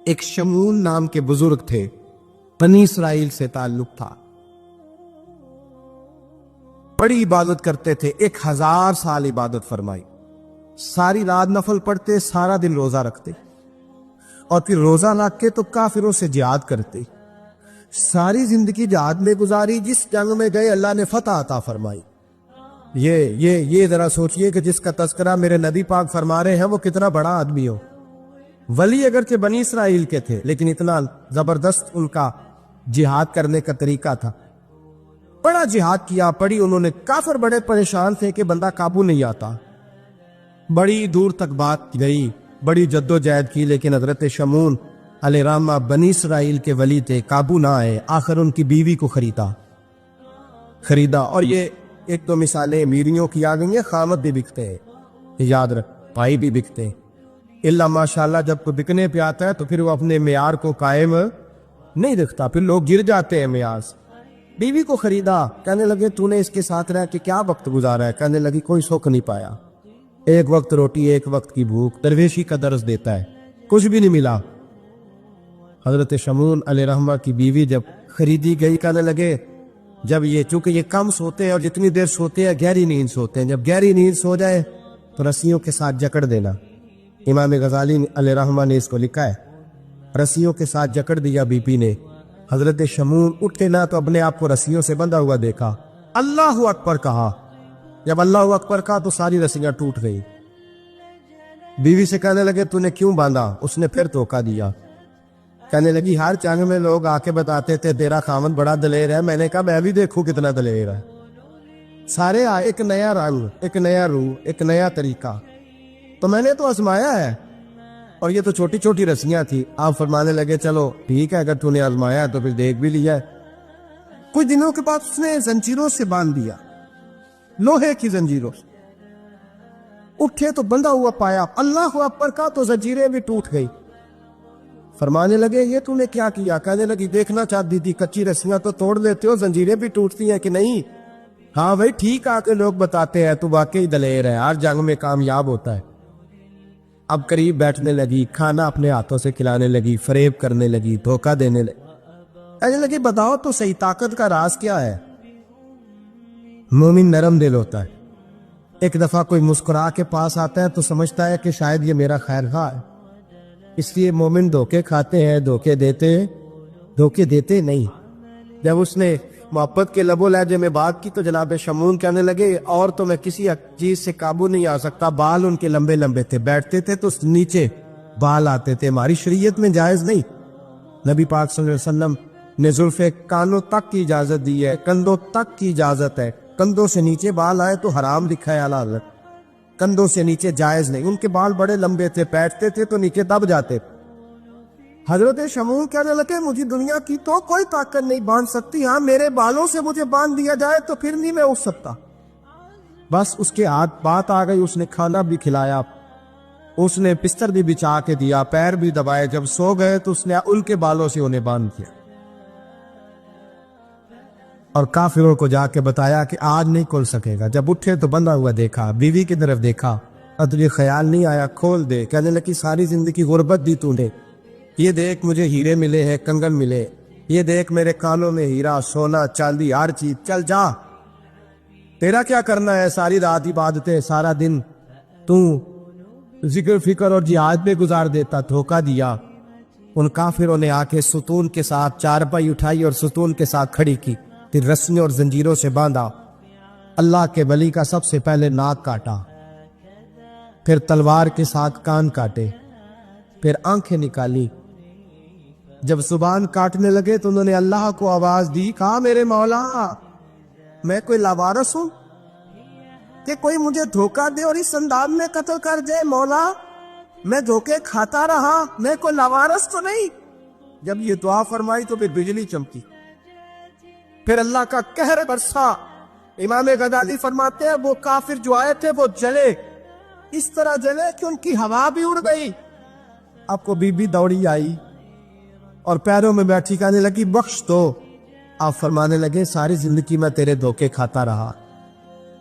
ایک شمون نام کے بزرگ تھے، بنی اسرائیل سے تعلق تھا، بڑی عبادت کرتے تھے، 1000 سال عبادت فرمائی، ساری رات نفل پڑھتے، سارا دن روزہ رکھتے، اور پھر روزہ رکھ کے تو کافروں سے جہاد کرتے، ساری زندگی جہاد میں گزاری، جس جنگ میں گئے اللہ نے فتح عطا فرمائی۔ یہ ذرا سوچئے کہ جس کا تذکرہ میرے نبی پاک فرما رہے ہیں وہ کتنا بڑا آدمی ہو۔ ولی اگرچہ بنی اسرائیل کے تھے لیکن اتنا زبردست ان کا جہاد کرنے کا طریقہ تھا، بڑا جہاد کیا، بڑی انہوں نے، کافر بڑے پریشان تھے کہ بندہ قابو نہیں آتا، بڑی دور تک بات گئی، بڑی جد و جہد کی، لیکن حضرت شمون علیہ الرحمہ بنی اسرائیل کے ولی تھے، قابو نہ آئے، آخر ان کی بیوی کو خریدا۔ اور یہ ایک تو مثالیں امیریوں کی آ گئی ہیں، خامد بھی بکتے ہیں، یاد رکھ، بھائی بھی بکتے ہیں، اللہ ماشاءاللہ جب کوئی بکنے پہ آتا ہے تو پھر وہ اپنے معیار کو قائم نہیں رکھتا، پھر لوگ گر جاتے ہیں معیار سے۔ بیوی کو خریدا، کہنے لگے تو نے اس کے ساتھ رہ کے کیا وقت گزارا ہے؟ کہنے لگی کوئی سکھ نہیں پایا، ایک وقت روٹی ایک وقت کی بھوک، درویشی کا درس دیتا ہے، کچھ بھی نہیں ملا۔ حضرت شمون علیہ الرحمہ کی بیوی جب خریدی گئی، کہنے لگے جب یہ چونکہ یہ کم سوتے ہیں اور جتنی دیر سوتے ہیں گہری نیند سوتے ہیں، جب گہری نیند سو جائے تو رسیوں کے ساتھ جکڑ دینا۔ امام غزالی علیہ الرحمہ نے اس کو لکھا ہے، رسیوں کے ساتھ جکڑ دیا بی بی نے۔ حضرت شمون اٹھے نہ تو اپنے آپ کو رسیوں سے بندھا ہوا دیکھا، اللہ اکبر کہا، جب اللہ اکبر کہا تو ساری رسیاں ٹوٹ گئی۔ بیوی سے کہنے لگے تو نے کیوں باندھا؟ اس نے پھر دھوکہ دیا، کہنے لگی ہر جنگ میں لوگ آ کے بتاتے تھے تیرا خامد بڑا دلیر ہے، میں نے کہا میں بھی دیکھوں کتنا دلیر ہے۔ سارے آئے، ایک نیا رنگ، ایک نیا روح، ایک نیا طریقہ، تو میں نے تو آزمایا ہے، اور یہ تو چھوٹی چھوٹی رسیاں تھی۔ آپ فرمانے لگے چلو ٹھیک ہے، اگر تو نے آزمایا ہے تو پھر دیکھ بھی لیا ہے۔ کچھ دنوں کے بعد اس نے زنجیروں سے باندھ دیا، لوہے کی زنجیروں سے، اٹھے تو بندھا ہوا پایا، اللہ اکبر کا تو زنجیریں بھی ٹوٹ گئی۔ فرمانے لگے یہ تو نے کیا کیا؟ کہنے لگی دیکھنا چاہتی تھی، کچی رسیاں تو توڑ لیتے ہو، زنجیریں بھی ٹوٹتی ہیں کہ نہیں؟ ہاں بھائی ٹھیک، آ کے لوگ بتاتے ہیں تو واقعی دلیر ہے، ہر جنگ میں کامیاب ہوتا ہے۔ اب قریب بیٹھنے لگی، کھانا اپنے ہاتھوں سے کھلانے لگی، فریب کرنے لگی، دھوکہ دینے لگی۔ کہنے لگی بتاؤ تو صحیح طاقت کا راز کیا ہے؟ مومن نرم دل ہوتا ہے، ایک دفعہ کوئی مسکرا کے پاس آتا ہے تو سمجھتا ہے کہ شاید یہ میرا خیر خواہ ہے، اس لیے مومن دھوکے کھاتے ہیں، دھوکے دیتے نہیں۔ جب اس نے محبت کے لب و لہجے میں بات کی تو جناب شمون کہنے لگے اور تو میں کسی چیز سے قابو نہیں آ سکتا، بال ان کے لمبے لمبے تھے، بیٹھتے تھے تو نیچے بال آتے تھے، ہماری شریعت میں جائز نہیں۔ نبی پاک صلی اللہ علیہ وسلم نے زلف کانوں تک کی اجازت دی ہے، کندھوں تک کی اجازت ہے، کندھوں سے نیچے بال آئے تو حرام لکھا ہے اعلیٰ حضرت، کندھوں سے نیچے جائز نہیں۔ ان کے بال بڑے لمبے تھے، بیٹھتے تھے تو نیچے دب جاتے۔ حضرت شمون کہنے لگے مجھے دنیا کی تو کوئی طاقت نہیں باندھ سکتی، ہاں میرے بالوں سے مجھے باندھ دیا جائے تو پھر نہیں میں اٹھ سکتا۔ بس اس کے ہاتھ بات آ گئی، اس نے کھانا بھی کھلایا، اس نے بستر بھی بچھا کے دیا، پیر بھی دبائے، جب سو گئے تو اس نے ان کے بالوں سے انہیں باندھ دیا، اور کافروں کو جا کے بتایا کہ آج نہیں کھل سکے گا۔ جب اٹھے تو بندھا ہوا دیکھا، بیوی کی طرف دیکھا، اور تجھے خیال نہیں آیا کھول دے؟ کہنے لگی ساری زندگی غربت دی تو نے، یہ دیکھ مجھے ہیرے ملے ہیں، کنگن ملے، یہ دیکھ میرے کانوں میں ہیرا، سونا، چاندی، ہر چیز، چل جا، تیرا کیا کرنا ہے؟ ساری رات عبادتیں، سارا دن تو ذکر فکر اور جہاد میں گزار دیتا۔ دھوکہ دیا۔ ان کافروں نے آ کے ستون کے ساتھ چارپائی اٹھائی اور ستون کے ساتھ کھڑی کی، پھر رسیوں اور زنجیروں سے باندھا۔ اللہ کے ولی کا سب سے پہلے ناک کاٹا، پھر تلوار کے ساتھ کان کاٹے، پھر آنکھیں نکالی۔ جب زبان کاٹنے لگے تو انہوں نے اللہ کو آواز دی، کہا میرے مولا میں کوئی لاوارث ہوں کہ کوئی مجھے دھوکہ دے اور اس انداز میں قتل کر جائے؟ مولا میں دھوکے کھاتا رہا، میں کوئی لاوارث تو نہیں؟ جب یہ دعا فرمائی تو پھر بجلی چمکی، پھر اللہ کا قہر برسا۔ امام غزالی فرماتے ہیں وہ کافر جو آئے تھے وہ جلے، اس طرح جلے کہ ان کی ہوا بھی اڑ گئی۔ آپ کو بی بی دوڑی آئی اور پیروں میں بیٹھی، کہنے لگی بخش دو۔ آپ فرمانے لگے ساری زندگی میں تیرے دھوکے کھاتا رہا،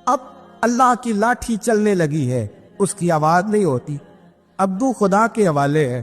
اب اللہ کی لاٹھی چلنے لگی ہے، اس کی آواز نہیں ہوتی، ابو خدا کے حوالے ہے،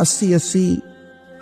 80-80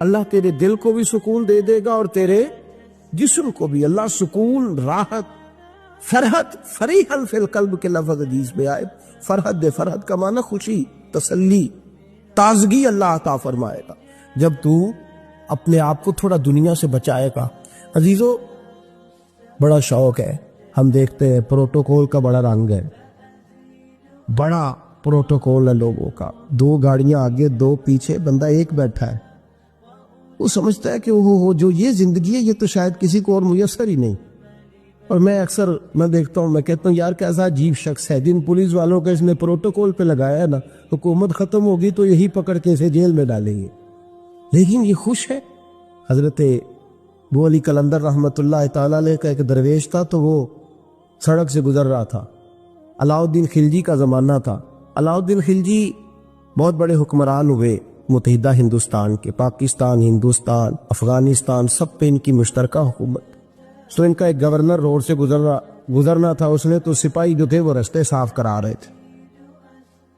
اللہ تیرے دل کو بھی سکون دے دے گا اور تیرے جسم کو بھی. اللہ سکون، راحت، فرحت، فریحا فی القلب کے لفظ حدیث میں آئے. فرحت دے، فرحت کا معنی خوشی، تسلی، تازگی اللہ عطا فرمائے گا جب تو اپنے آپ کو تھوڑا دنیا سے بچائے گا. عزیزو، بڑا شوق ہے، ہم دیکھتے ہیں پروٹوکول کا بڑا رنگ ہے، بڑا پروٹوکول ہے لوگوں کا. 2 گاڑیاں آگے 2 پیچھے، بندہ ایک بیٹھا ہے. وہ سمجھتا ہے کہ وہ جو یہ زندگی ہے یہ تو شاید کسی کو اور میسر ہی نہیں. اور میں اکثر دیکھتا ہوں، میں کہتا ہوں یار کیسا عجیب شخص ہے. جن پولیس والوں کا اس نے پروٹوکول پہ لگایا ہے نا، حکومت ختم ہوگی تو یہی پکڑ کے اسے جیل میں ڈالیں گے، لیکن یہ خوش ہے. حضرت ابو علی قلندر رحمۃ اللہ تعالیٰ علیہ کا ایک درویش تھا، تو وہ سڑک سے گزر رہا تھا. علاء الدین خلجی کا زمانہ تھا. علاء الدین خلجی بہت بڑے حکمران ہوئے متحدہ ہندوستان کے. پاکستان، ہندوستان، افغانستان، سب پہ ان کی مشترکہ حکومت. تو ان کا ایک گورنر روڈ سے گزرنا تھا، اس نے تو سپاہی جو تھے وہ رستے صاف کرا رہے تھے.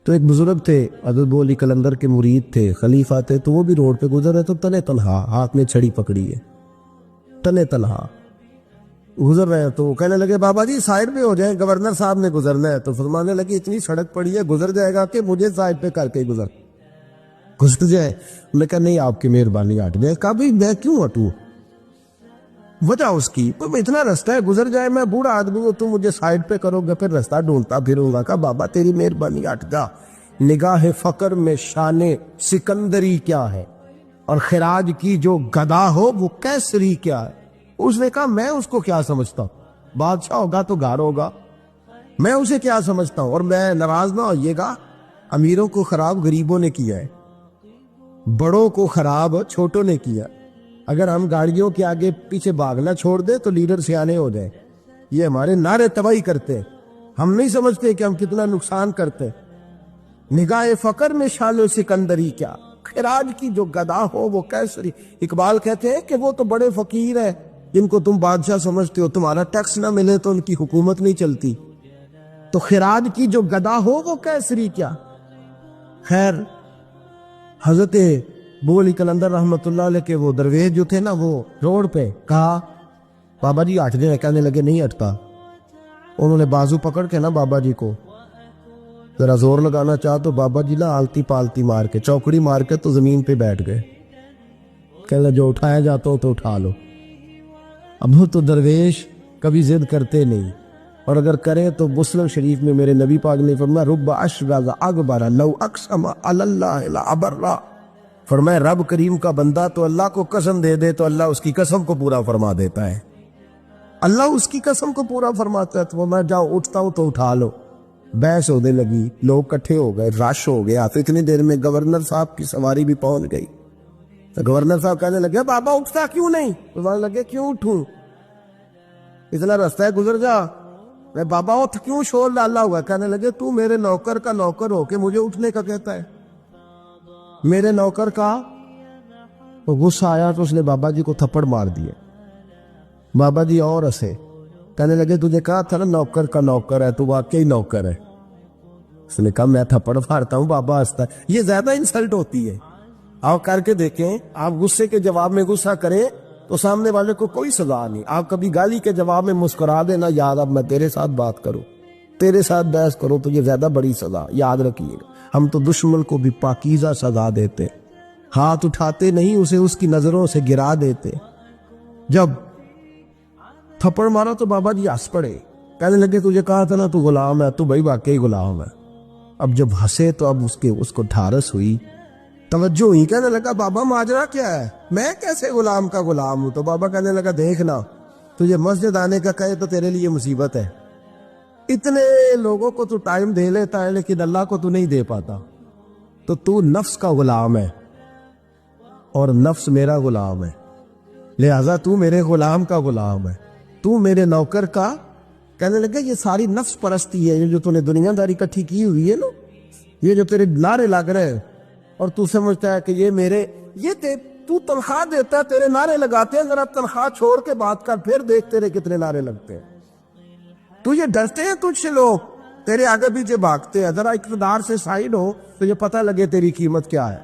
تو ایک بزرگ تھے، حضرت ابو علی قلندر کے مرید تھے، خلیفہ تھے، تو وہ بھی روڈ پہ گزر رہے. تو تنے تنہا ہاتھ میں چھڑی پکڑی ہے، تنے تنہا گزر رہے ہیں. تو وہ کہنے لگے بابا جی سائڈ پہ ہو جائیں، گورنر صاحب نے گزرنا ہے. تو فرمانے لگے اتنی سڑک پڑی ہے، گزر جائے گا کہ مجھے سائڈ پہ کر کے گزر جائے. میں کہا نہیں، آپ کی مہربانی ہٹ جائے. کہا بھائی میں کیوں ہٹوں؟ وجہ اس کی اتنا رستہ ہے، گزر جائے. میں بوڑھا آدمی ہوں، تم مجھے سائڈ پہ کرو گے، پھر رستہ ڈھونڈتا پھروں گا. کہا بابا تیری مہربانی ہٹ جا. نگاہ فقر میں شان سکندری کیا ہے، اور خراج کی جو گدا ہو وہ کیسری کیا ہے. اس نے کہا میں اس کو کیا سمجھتا ہوں، بادشاہ ہوگا تو گھر ہوگا، میں اسے کیا سمجھتا ہوں. اور میں ناراض نہ ہوئیے گا، امیروں کو خراب غریبوں نے کیا ہے، بڑوں کو خراب چھوٹوں نے کیا. اگر ہم گاڑیوں کے آگے پیچھے بھاگنا چھوڑ دیں تو لیڈر سیانے ہو جائیں. یہ ہمارے نعرے تباہی کرتے، ہم نہیں سمجھتے کہ ہم کتنا نقصان کرتے. نگاہ فقر میں شان سکندری کیا، خراج کی جو گدا ہو وہ کیسری. اقبال کہتے ہیں کہ وہ تو بڑے فقیر ہیں جن کو تم بادشاہ سمجھتے ہو، تمہارا ٹیکس نہ ملے تو ان کی حکومت نہیں چلتی. تو خراج کی جو گدا ہو وہ کیسری کیا. خیر، حضرت ابو علی قلندر رحمۃ اللہ علیہ کے وہ درویش جو تھے نا، وہ روڈ پہ کہا بابا جی ہٹ جائیں. کہنے لگے نہیں ہٹتا. انہوں نے بازو پکڑ کے نا بابا جی کو ذرا زور لگانا چاہا تو بابا جی نا آلتی پالتی مار کے، چوکڑی مار کے تو زمین پہ بیٹھ گئے. کہنے جو اٹھایا جاتا ہو تو اٹھا لو. اب وہ تو درویش کبھی ضد کرتے نہیں، اور اگر کریں تو مسلم شریف میں میرے نبی پاک نے فرمایا رب اشرز اکبر لو اقسم علی اللہ لابرہ. فرمایا رب کریم کا بندہ تو اللہ کو قسم دے دے تو اللہ اس کی قسم کو پورا فرما دیتا ہے. اللہ اس کی قسم کو پورا فرماتا ہے. تو میں جاؤ اٹھتا ہوں تو اٹھا لو. بحث ہونے لگی، لوگ کٹھے ہو گئے، رش ہو گیا. تو اتنی دیر میں گورنر صاحب کی سواری بھی پہنچ گئی. تو گورنر صاحب کہنے لگے بابا اٹھتا کیوں نہیں؟ فرمانے لگے کیوں اٹھوں، اتنا رستہ ہے گزر جا. میں بابا اٹھ کیوں شور ڈالا ہوا؟ کہنے لگے تو میرے نوکر کا نوکر ہو کے مجھے اٹھنے کا کہتا ہے. میرے نوکر کا غصہ آیا تو اس نے بابا جی کو تھپڑ مار دیے. بابا جی اور ہنسے، کہنے لگے تجھے کہا تھا نا نوکر کا نوکر ہے، تو واقعی نوکر ہے. اس نے کہا میں تھپڑ مارتا ہوں. بابا ہنستا ہے. یہ زیادہ انسلٹ ہوتی ہے. آپ کر کے دیکھیں، آپ غصے کے جواب میں غصہ کریں تو سامنے والے کو کوئی سزا نہیں. آپ کبھی گالی کے جواب میں مسکرا دینا، یاد اب میں تیرے ساتھ بات کروں، تیرے ساتھ بحث کرو، تو یہ زیادہ بڑی سزا. یاد رکھیے گا، ہم تو دشمن کو بھی پاکیزہ سزا دیتے، ہاتھ اٹھاتے نہیں، اسے اس کی نظروں سے گرا دیتے. جب تھپڑ مارا تو بابا جی ہنس پڑے. کہنے لگے تجھے کہا تھا نا تو غلام ہے. تو بھائی واقعی غلام ہے. اب جب ہنسے تو اب اس کو ڈھارس ہوئی، توجہ ہوئی. کہنے لگا بابا ماجرا کیا ہے، میں کیسے غلام کا غلام ہوں؟ تو بابا کہنے لگا دیکھنا، تجھے مسجد آنے کا کہے تو تیرے لیے مصیبت ہے. اتنے لوگوں کو تو ٹائم دے لیتا ہے لیکن اللہ کو تو نہیں دے پاتا. تو نفس کا غلام ہے اور نفس میرا غلام ہے، لہذا تو میرے غلام کا غلام ہے، تو میرے نوکر کا. کہنے لگا یہ ساری نفس پرستی ہے، یہ جو تو نے دنیا داری کٹھی کی ہوئی ہے نا، یہ جو تیرے نعرے لگ رہے ہیں اور تو سمجھتا ہے کہ یہ میرے، تو تنخواہ دیتا ہے، تیرے نعرے لگاتے ہیں. ذرا تنخواہ چھوڑ کے بات کر، پھر دیکھ تیرے کتنے نعرے لگتے ہیں. تجھے ڈرتے ہیں تجھ سے لوگ، تیرے آگے پیچھے بھاگتے ہیں. ذرا اقتدار سے سائڈ ہو تو یہ پتہ لگے تیری قیمت کیا ہے.